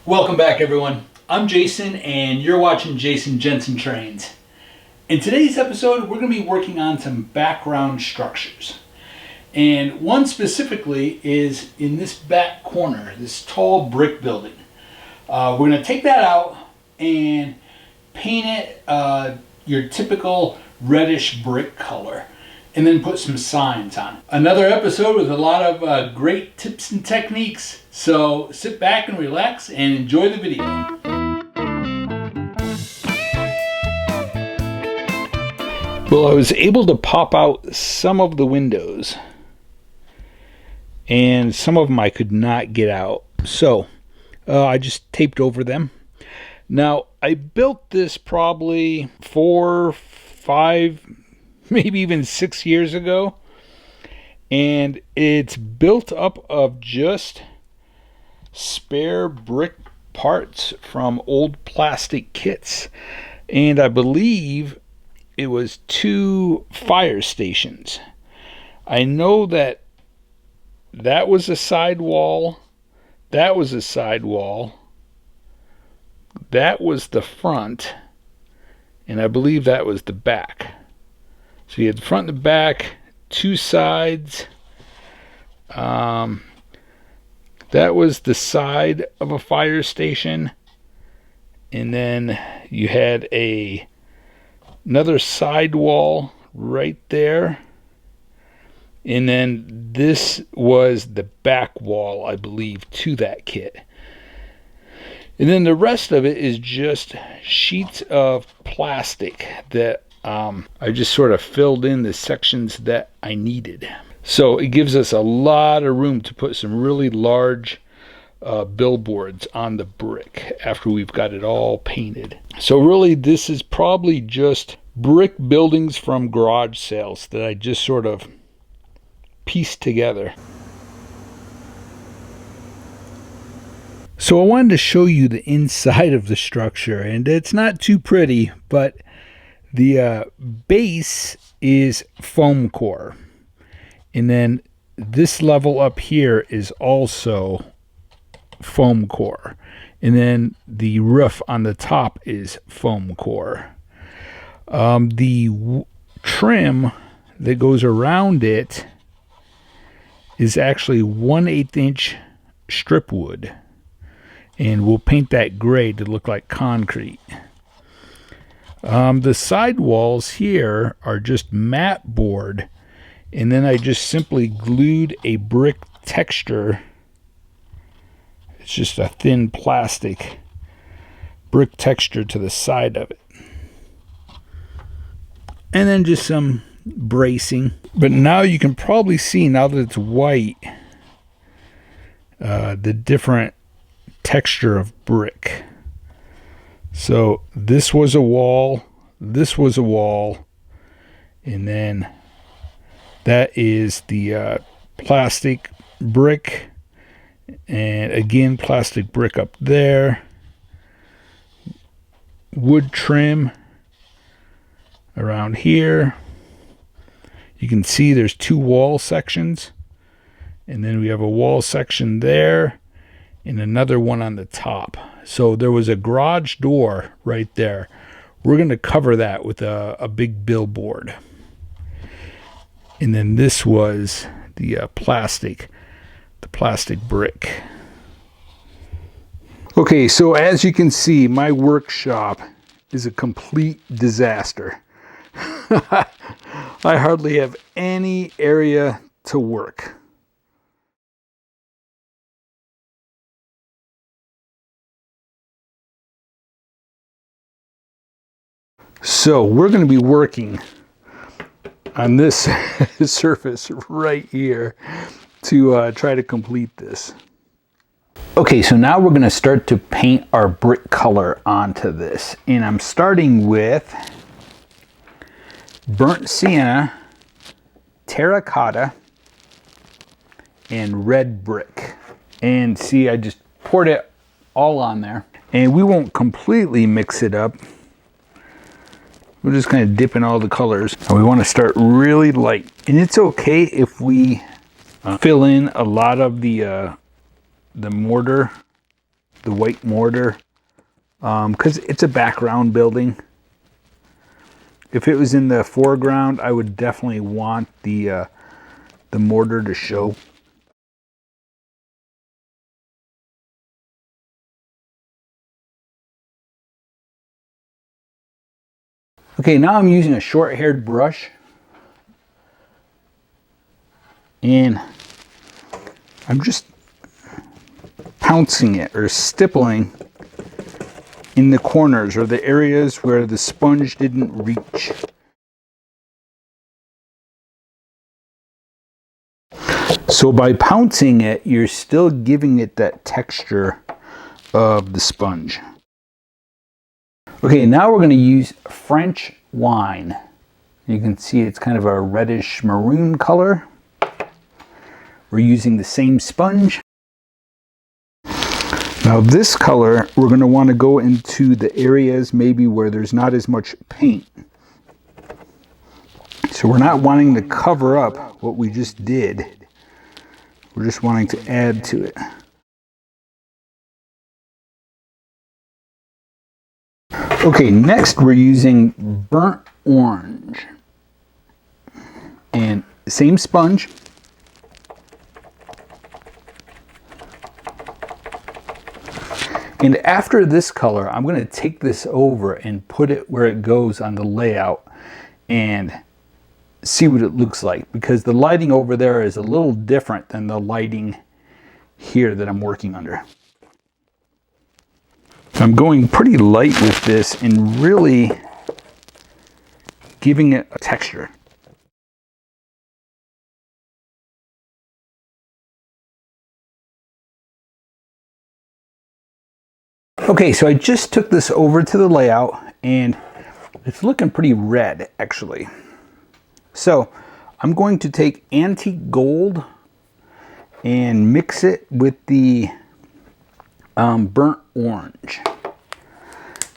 Welcome back, everyone. I'm Jason and you're watching Jason Jensen Trains. In today's episode, we're going to be working on some background structures. And one specifically is in this back corner, this tall brick building. We're going to take that out and paint it your typical reddish brick color, and then put some signs on it. Another episode with a lot of great tips and techniques. So sit back and relax and enjoy the video. Well, I was able to pop out some of the windows, and some of them I could not get out. So I just taped over them. Now, I built this probably 4, 5, maybe even 6 years ago, and it's built up of just spare brick parts from old plastic kits, and I believe it was 2 fire stations. I know that was a side wall, that was a side wall, that was the front, and I believe that was the back. So you had the front and the back, 2 sides. That was the side of a fire station. And then you had another side wall right there. And then this was the back wall, I believe, to that kit. And then the rest of it is just sheets of plastic that I just sort of filled in the sections that I needed. So it gives us a lot of room to put some really large billboards on the brick after we've got it all painted. So really this is probably just brick buildings from garage sales that I just sort of pieced together. So I wanted to show you the inside of the structure, and it's not too pretty, but the base is foam core, and then this level up here is also foam core, and then the roof on the top is foam core. The trim that goes around it is actually 1/8 inch strip wood, and we'll paint that gray to look like concrete. The side walls here are just mat board, and then I just simply glued a brick texture. It's just a thin plastic brick texture to the side of it, and then just some bracing. But now you can probably see, now that it's white, the different texture of brick. So this was a wall, this was a wall, and then that is the plastic brick, and again plastic brick up there, wood trim around here. You can see there's 2 wall sections, and then we have a wall section there and another one on the top. So there was a garage door right there. We're going to cover that with a big billboard. And then this was the plastic brick. Okay, so as you can see, my workshop is a complete disaster. I hardly have any area to work. So we're going to be working on this surface right here to try to complete this. Okay, so now we're going to start to paint our brick color onto this. And I'm starting with burnt sienna, terracotta, and red brick. And see, I just poured it all on there. And we won't completely mix it up. We're just kind of dipping all the colors. And we want to start really light. And it's okay if we fill in a lot of the the mortar, the white mortar, because it's a background building. If it was in the foreground, I would definitely want the mortar to show. Okay, now I'm using a short-haired brush, and I'm just pouncing it or stippling in the corners or the areas where the sponge didn't reach. So by pouncing it, you're still giving it that texture of the sponge. Okay, now we're going to use French wine. You can see it's kind of a reddish maroon color. We're using the same sponge. Now this color, we're going to want to go into the areas maybe where there's not as much paint. So we're not wanting to cover up what we just did. We're just wanting to add to it. Okay, next we're using burnt orange. And same sponge. And after this color, I'm going to take this over and put it where it goes on the layout and see what it looks like, because the lighting over there is a little different than the lighting here that I'm working under. So I'm going pretty light with this and really giving it a texture. Okay, so I just took this over to the layout and it's looking pretty red actually. So I'm going to take antique gold and mix it with the burnt orange.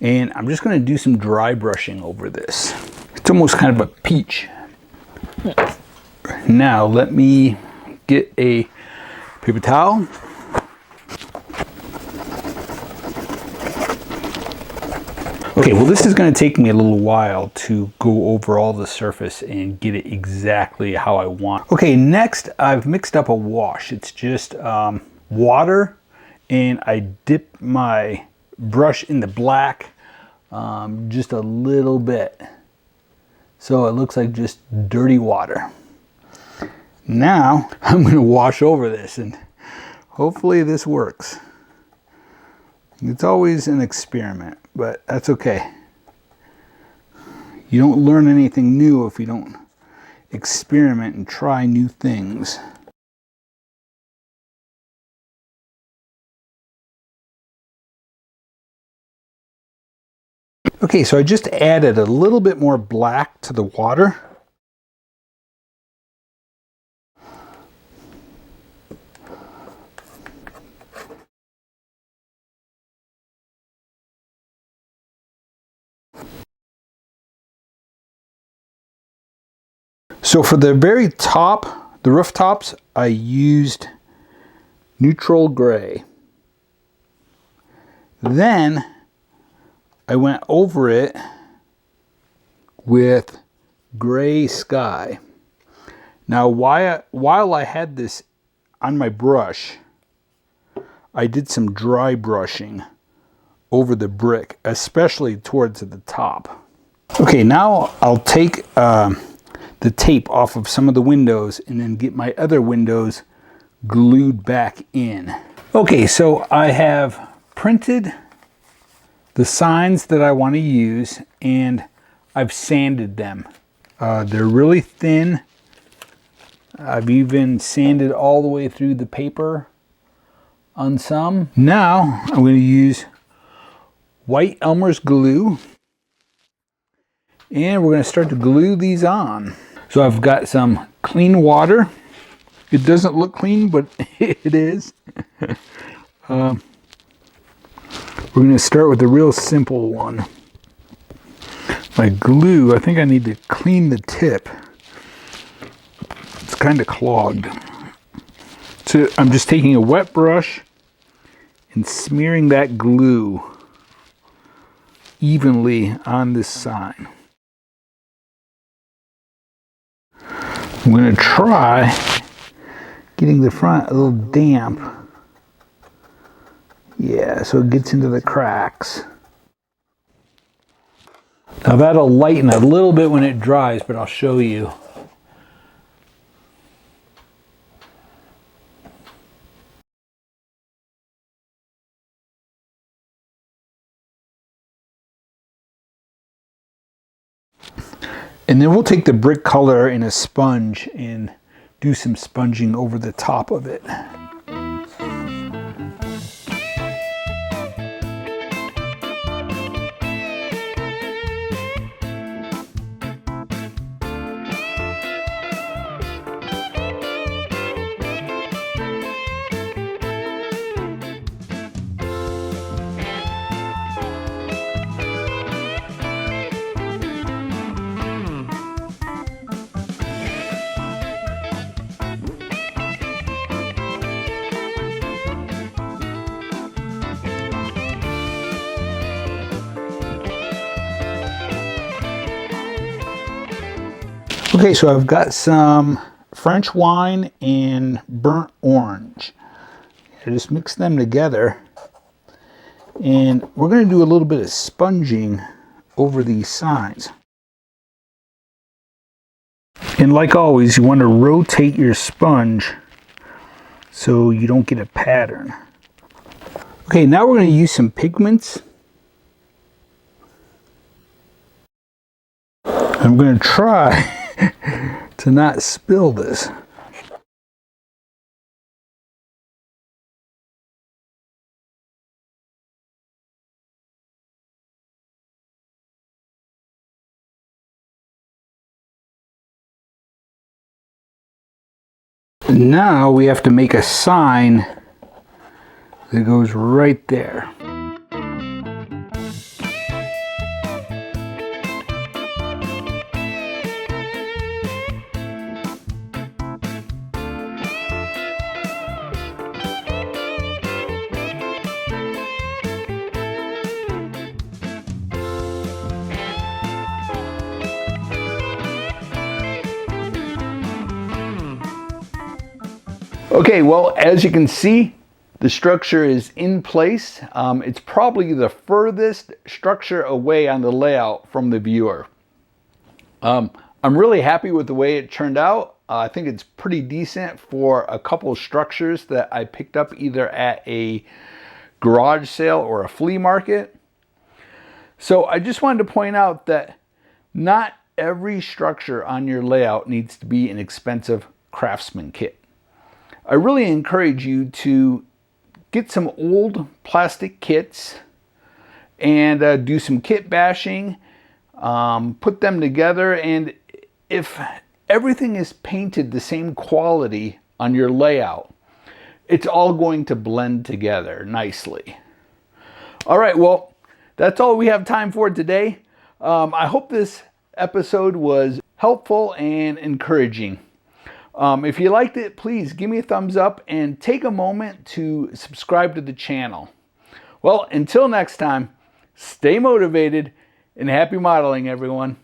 And I'm just going to do some dry brushing over this. It's almost kind of a peach. Now let me get a paper towel. Okay, well this is going to take me a little while to go over all the surface and get it exactly how I want. Okay, next I've mixed up a wash. It's just water, and I dip my brush in the black just a little bit. So it looks like just dirty water. Now I'm going to wash over this and hopefully this works. It's always an experiment, but that's okay. You don't learn anything new if you don't experiment and try new things. Okay, so I just added a little bit more black to the water. So for the very top, the rooftops, I used neutral gray. Then I went over it with gray sky. Now while I had this on my brush, I did some dry brushing over the brick, especially towards the top. Okay, now I'll take the tape off of some of the windows and then get my other windows glued back in. Okay, so I have printed the signs that I want to use and I've sanded them. They're really thin. I've even sanded all the way through the paper on some. Now I'm going to use white Elmer's glue and we're going to start to glue these on. So I've got some clean water. It doesn't look clean, but it is. We're going to start with the real simple one. My glue, I think I need to clean the tip. It's kind of clogged. So I'm just taking a wet brush and smearing that glue evenly on this sign. I'm going to try getting the front a little damp. Yeah, so it gets into the cracks. Now that'll lighten a little bit when it dries, but I'll show you. And then we'll take the brick color in a sponge and do some sponging over the top of it. Okay, so I've got some French wine and burnt orange. I just mix them together. And we're going to do a little bit of sponging over these signs. And like always, you want to rotate your sponge so you don't get a pattern. Okay, now we're going to use some pigments. I'm going to try to not spill this. Now we have to make a sign that goes right there. Okay, well, as you can see, the structure is in place. It's probably the furthest structure away on the layout from the viewer. I'm really happy with the way it turned out. I think it's pretty decent for a couple of structures that I picked up either at a garage sale or a flea market. So I just wanted to point out that not every structure on your layout needs to be an expensive craftsman kit. I really encourage you to get some old plastic kits and do some kit bashing, put them together, and if everything is painted the same quality on your layout, it's all going to blend together nicely. All right, well, that's all we have time for today. I hope this episode was helpful and encouraging. If you liked it, please give me a thumbs up and take a moment to subscribe to the channel. Well, until next time, stay motivated and happy modeling, everyone.